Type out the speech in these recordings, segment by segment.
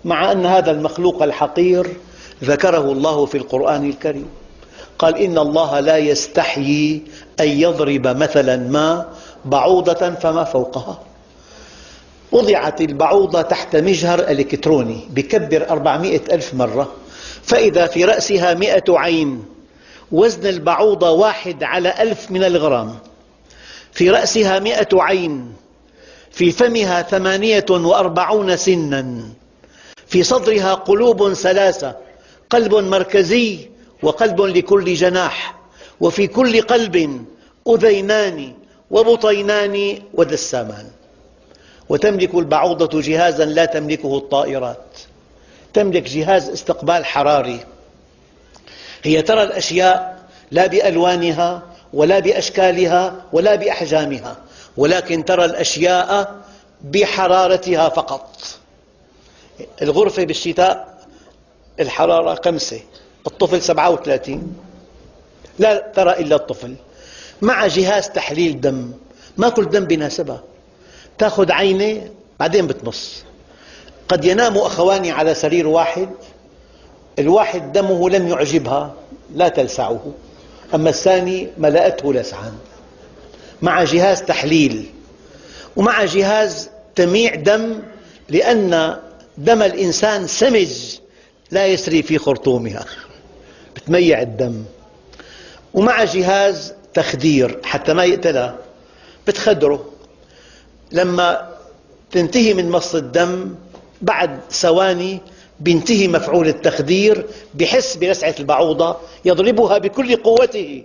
مع أن هذا المخلوق الحقير ذكره الله في القرآن الكريم، قال إن الله لا يستحيي أن يضرب مثلا ما بعوضة فما فوقها. وضعت البعوضة تحت مجهر إلكتروني بكبر 400 ألف مرة، فإذا في رأسها 100 عين، وزن البعوضة 1/1000 من الغرام، في رأسها 100 عين، في فمها 48 سنا، في صدرها قلوب 3، قلب مركزي وقلب لكل جناح، وفي كل قلب أذينان وبطينان ودسامان. وتملك البعوضة جهازا لا تملكه الطائرات، تملك جهاز استقبال حراري. هي ترى الأشياء لا بألوانها ولا بأشكالها ولا بأحجامها، ولكن ترى الأشياء بحرارتها فقط. الغرفة بالشتاء الحرارة 5، الطفل 37، لا ترى إلا الطفل. مع جهاز تحليل دم، ما كل دم بيناسبها، تأخذ عينة بعدين بتمص. قد ينام أخوان على سرير واحد، الواحد دمه لم يعجبها لا تلسعه، أما الثاني ملأته لسعا. مع جهاز تحليل ومع جهاز تميع دم، لأن دم الإنسان سمج لا يسري في خرطومها، بتميع الدم. ومع جهاز تخدير حتى ما يقتلها، بتخدره. لما تنتهي من مص الدم بعد ثواني بينتهي مفعول التخدير، بحس بلسعة البعوضة يضربها بكل قوته،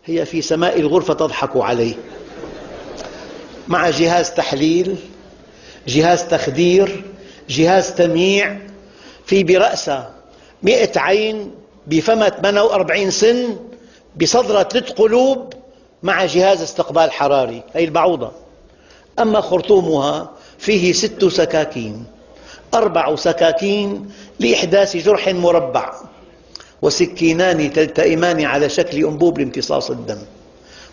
هي في سماء الغرفة تضحك عليه. مع جهاز تحليل، جهاز تخدير، جهاز تمييع، في برأسها 100 عين، بفمها 48 سن، بصدرها 3 قلوب، مع جهاز استقبال حراري. هي البعوضة. أما خرطومها فيه 6 سكاكين، 4 سكاكين لإحداث جرح مربع، وسكينان تلتئمان على شكل أنبوب لامتصاص الدم.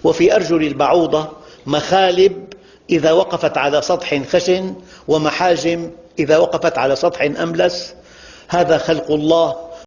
وفي أرجل البعوضة مخالب إذا وقفت على سطح خشن، ومحاجم إذا وقفت على سطح أملس. هذا خلق الله